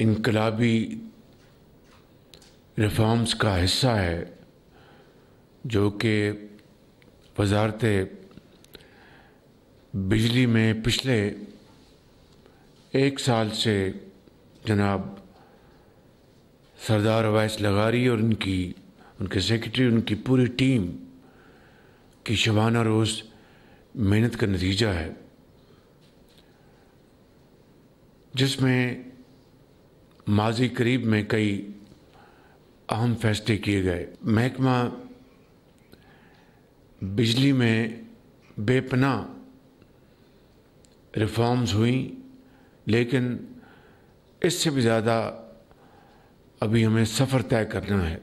انقلابی ریفارمز کا حصہ ہے جو کہ وزارت بجلی میں پچھلے 1 سال سے جناب سردار اویس لغاری اور ان کے سیکرٹری، ان کی پوری ٹیم کی شبانہ روز محنت کا نتیجہ ہے، جس میں ماضی قریب میں کئی اہم فیصلے کیے گئے۔ محکمہ بجلی میں بے پناہ ریفارمز ہوئیں، لیکن اس سے بھی زیادہ ابھی ہمیں سفر طے کرنا ہے۔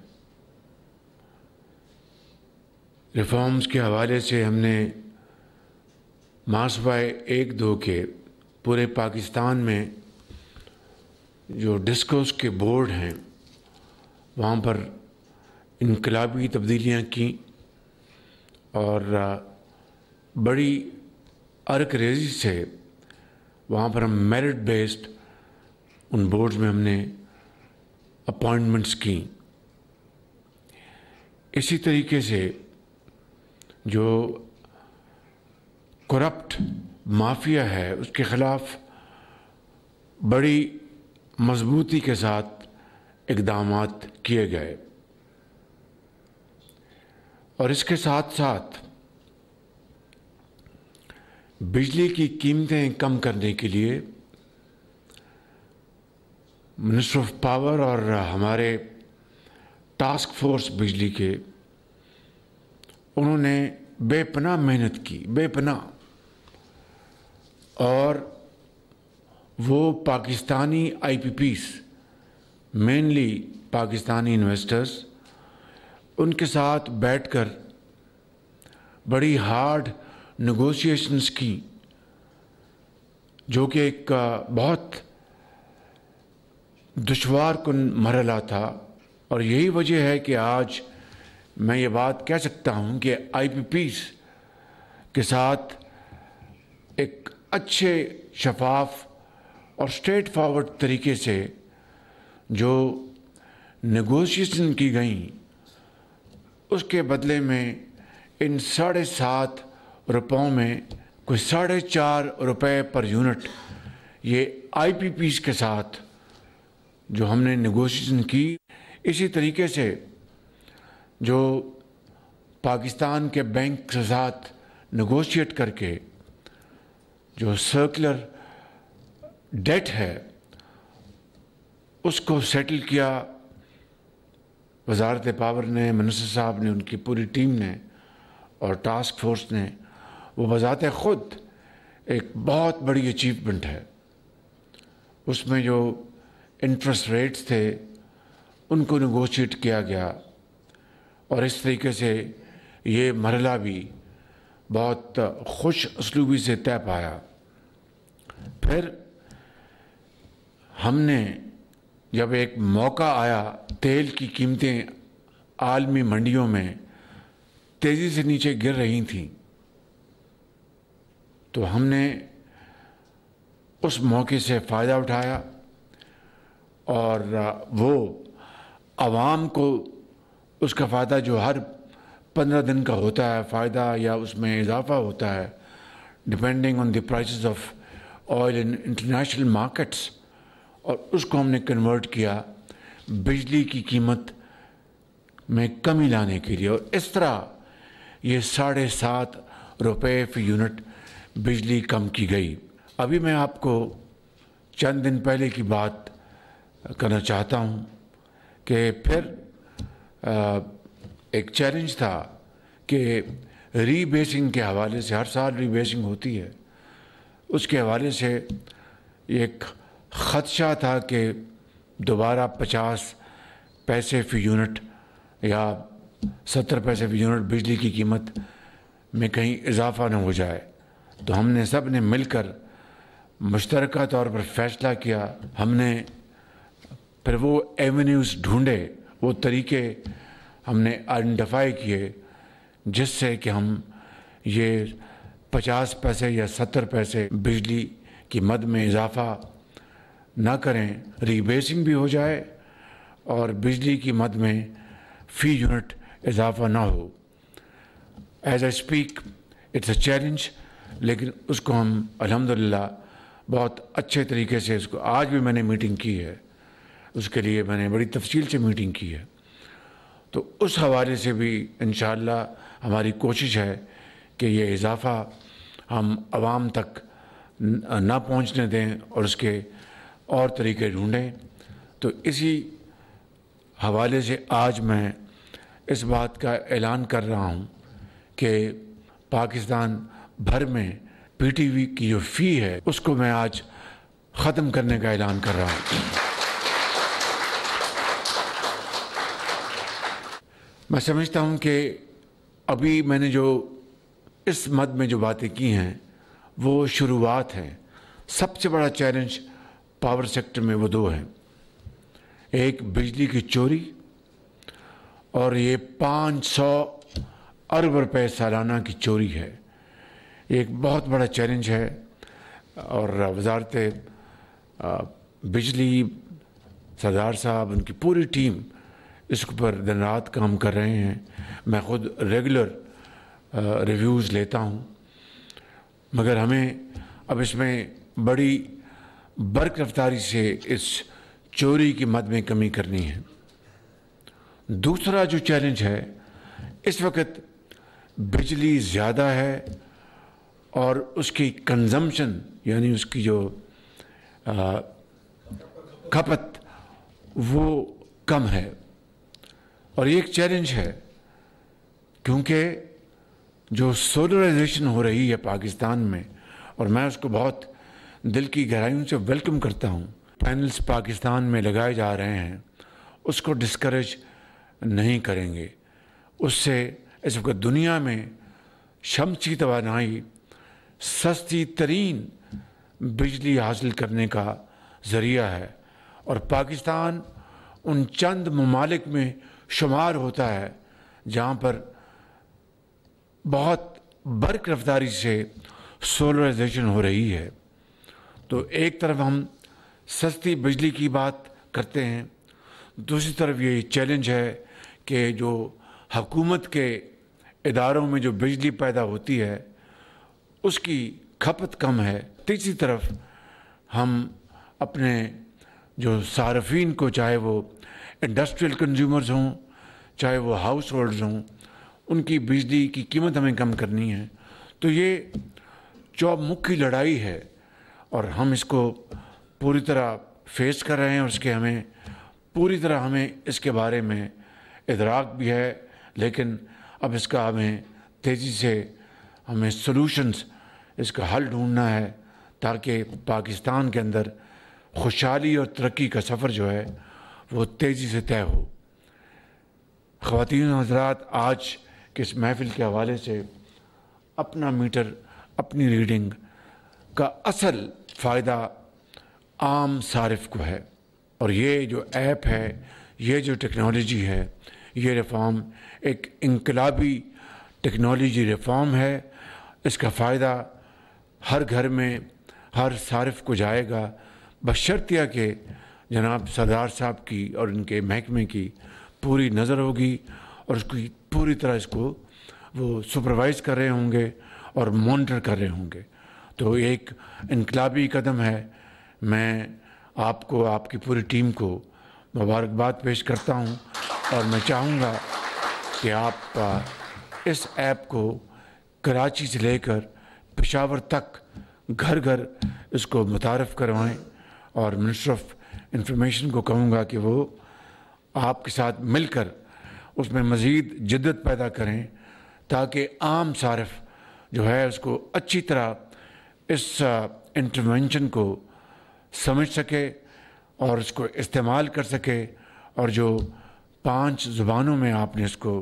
ریفارمز کے حوالے سے ہم نے ماسوائے 1-2 کے پورے پاکستان میں جو ڈسکوز کے بورڈ ہیں وہاں پر انقلابی تبدیلیاں کیں اور بڑی ارک ریزی سے وہاں پر ہم میرٹ بیسڈ ان بورڈز میں ہم نے اپوائنٹمنٹس کیں۔ اسی طریقے سے جو کرپٹ مافیا ہے اس کے خلاف بڑی مضبوطی کے ساتھ اقدامات کیے گئے، اور اس کے ساتھ ساتھ بجلی کی قیمتیں کم کرنے کے لیے منسٹر آف پاور اور ہمارے ٹاسک فورس بجلی کے انہوں نے بے پناہ محنت کی، بے پناہ، اور وہ Pakistani I P Ps, mainly Pakistani investors, ان کے ساتھ بیٹھ کر بڑی ہارڈ نیگوشیشنز کی، جو کہ ایک بہت دشوار کن مرحلہ تھا، اور یہی وجہ ہے کہ آج میں یہ بات کہہ سکتا ہوں کہ آئی پی پیز کے ساتھ ایک اچھے، شفاف اور اسٹریٹ فارورڈ طریقے سے جو نیگوشیشن کی گئیں، اس کے بدلے میں ان 7.5 روپوں میں کوئی 4.5 روپے پر یونٹ یہ آئی پی پیز کے ساتھ جو ہم نے نیگوشیشن کی۔ اسی طریقے سے جو پاکستان کے بینک کے ساتھ نیگوشیٹ کر کے جو سرکولر ڈیٹ ہے اس کو سیٹل کیا وزارت پاور نے، منسٹر صاحب نے، ان کی پوری ٹیم نے اور ٹاسک فورس نے۔ وہ بذات خود ایک بہت بڑی اچیومنٹ ہے۔ اس میں جو انٹرسٹ ریٹس تھے ان کو نیگوشیٹ کیا گیا، اور اس طریقے سے یہ مرحلہ بھی بہت خوش اسلوبی سے طے پایا۔ پھر ہم نے جب ایک موقع آیا، تیل کی قیمتیں عالمی منڈیوں میں تیزی سے نیچے گر رہی تھیں، تو ہم نے اس موقع سے فائدہ اٹھایا اور وہ عوام کو اس کا فائدہ جو ہر 15 دن کا ہوتا ہے فائدہ، یا اس میں اضافہ ہوتا ہے depending on the prices of oil in international markets, اور اس کو ہم نے کنورٹ کیا بجلی کی قیمت میں کمی لانے کے لیے، اور اس طرح یہ 7.5 روپے فی یونٹ بجلی کم کی گئی۔ ابھی میں آپ کو چند دن پہلے کی بات کرنا چاہتا ہوں کہ پھر ایک چیلنج تھا کہ ری بیسنگ کے حوالے سے، ہر سال ری بیسنگ ہوتی ہے، اس کے حوالے سے ایک خدشہ تھا کہ دوبارہ 50 پیسے فی یونٹ یا 70 پیسے فی یونٹ بجلی کی قیمت میں کہیں اضافہ نہ ہو جائے۔ تو ہم نے سب نے مل کر مشترکہ طور پر فیصلہ کیا، ہم نے پھر وہ ایونیوز ڈھونڈے، وہ طریقے ہم نے آئیڈینٹیفائی کیے جس سے کہ ہم یہ 50 پیسے یا 70 پیسے بجلی کی مد میں اضافہ نہ کریں, ری بیسنگ بھی ہو جائے اور بجلی کی مد میں فی یونٹ اضافہ نہ ہو. As I speak it's a challenge, لیکن اس کو ہم الحمدللہ بہت اچھے طریقے سے اس کو, آج بھی میں نے میٹنگ کی ہے, اس کے لیے میں نے بڑی تفصیل سے میٹنگ کی ہے. تو اس حوالے سے بھی انشاءاللہ ہماری کوشش ہے کہ یہ اضافہ ہم عوام تک نہ پہنچنے دیں اور اس کے اور طریقے ڈھونڈیں. تو اسی حوالے سے آج میں اس بات کا اعلان کر رہا ہوں کہ پاکستان بھر میں پی ٹی وی کی جو فی ہے اس کو میں آج ختم کرنے کا اعلان کر رہا ہوں. میں سمجھتا ہوں کہ ابھی میں نے جو اس مد میں جو باتیں کی ہیں وہ شروعات ہیں. سب سے بڑا چیلنج پاور سیکٹر میں وہ دو ہیں, ایک بجلی کی چوری اور یہ 500 ارب روپے سالانہ کی چوری ہے. ایک بہت بڑا چیلنج ہے اور وزارت بجلی, سردار صاحب, ان کی پوری ٹیم اس پر دن رات کام کر رہے ہیں. میں خود ریگولر ریویوز لیتا ہوں, مگر ہمیں اب اس میں بڑی برق رفتاری سے اس چوری کی مد میں کمی کرنی ہے. دوسرا جو چیلنج ہے, اس وقت بجلی زیادہ ہے اور اس کی کنزمپشن یعنی اس کی جو کھپت وہ کم ہے. اور یہ ایک چیلنج ہے کیونکہ جو سولرائزیشن ہو رہی ہے پاکستان میں, اور میں اس کو بہت دل کی گہرائیوں سے ویلکم کرتا ہوں, پینلز پاکستان میں لگائے جا رہے ہیں, اس کو ڈسکریج نہیں کریں گے. اس سے اس وقت دنیا میں شمسی توانائی سستی ترین بجلی حاصل کرنے کا ذریعہ ہے, اور پاکستان ان چند ممالک میں شمار ہوتا ہے جہاں پر بہت برق رفتاری سے سولرائزیشن ہو رہی ہے. تو ایک طرف ہم سستی بجلی کی بات کرتے ہیں, دوسری طرف یہ چیلنج ہے کہ جو حکومت کے اداروں میں جو بجلی پیدا ہوتی ہے اس کی کھپت کم ہے. تیسری طرف ہم اپنے جو صارفین کو, چاہے وہ انڈسٹریل کنزیومرز ہوں چاہے وہ ہاؤس ہولڈز ہوں, ان کی بجلی کی قیمت ہمیں کم کرنی ہے. تو یہ چومکھی لڑائی ہے اور ہم اس کو پوری طرح فیس کر رہے ہیں, اور اس کے ہمیں پوری طرح ہمیں اس کے بارے میں ادراک بھی ہے, لیکن اب اس کا ہمیں تیزی سے ہمیں سلوشنز, اس کا حل ڈھونڈنا ہے تاکہ پاکستان کے اندر خوشحالی اور ترقی کا سفر جو ہے وہ تیزی سے طے ہو. خواتین و حضرات, آج کے اس محفل کے حوالے سے اپنا میٹر, اپنی ریڈنگ کا اصل فائدہ عام صارف کو ہے, اور یہ جو ایپ ہے, یہ جو ٹیکنالوجی ہے, یہ ریفارم ایک انقلابی ٹیکنالوجی ریفارم ہے. اس کا فائدہ ہر گھر میں ہر صارف کو جائے گا, بشرطیہ کہ جناب سردار صاحب کی اور ان کے محکمے کی پوری نظر ہوگی اور اس کی پوری طرح اس کو وہ سپروائز کر رہے ہوں گے اور مانیٹر کر رہے ہوں گے. تو ایک انقلابی قدم ہے. میں آپ کو, آپ کی پوری ٹیم کو مبارکباد پیش کرتا ہوں, اور میں چاہوں گا کہ آپ اس ایپ کو کراچی سے لے کر پشاور تک گھر گھر اس کو متعارف کروائیں, اور منسٹر آف انفارمیشن کو کہوں گا کہ وہ آپ کے ساتھ مل کر اس میں مزید جدت پیدا کریں تاکہ عام صارف جو ہے اس کو اچھی طرح اس انٹرونشن کو سمجھ سکے اور اس کو استعمال کر سکے. اور جو 5 زبانوں میں آپ نے اس کو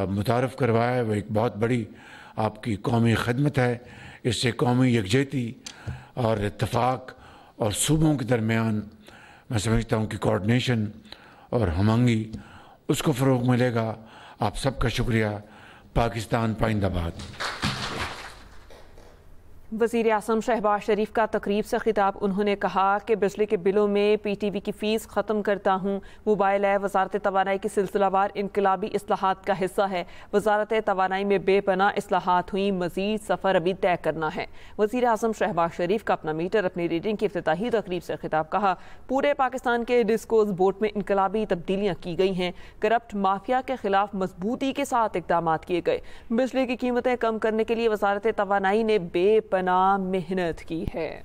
متعارف کروایا ہے وہ ایک بہت بڑی آپ کی قومی خدمت ہے. اس سے قومی یکجہتی اور اتفاق اور صوبوں کے درمیان میں سمجھتا ہوں کہ کوارڈینیشن اور ہم-آہنگی اس کو فروغ ملے گا. آپ سب کا شکریہ. پاکستان پائندہ باد. وزیر اعظم شہباز شریف کا تقریب سے خطاب، انہوں نے کہا کہ بجلی کے بلوں میں پی ٹی وی کی فیس ختم کرتا ہوں۔ موبائل ایپ وزارت توانائی کی سلسلہ وار انقلابی اصلاحات کا حصہ ہے۔ وزارت توانائی میں بے پناہ اصلاحات ہوئیں، مزید سفر ابھی طے کرنا ہے۔ وزیر اعظم شہباز شریف کا اپنا میٹر اپنی ریڈنگ کی افتتاحی تقریب سے خطاب، کہا پورے پاکستان کے ڈسکوز بورڈ میں انقلابی تبدیلیاں کی گئی ہیں، کرپٹ مافیا کے خلاف مضبوطی کے ساتھ اقدامات کیے گئے، بجلی کی قیمتیں کم کرنے کے لیے وزارت توانائی نے بے پناہ محنت کی ہے۔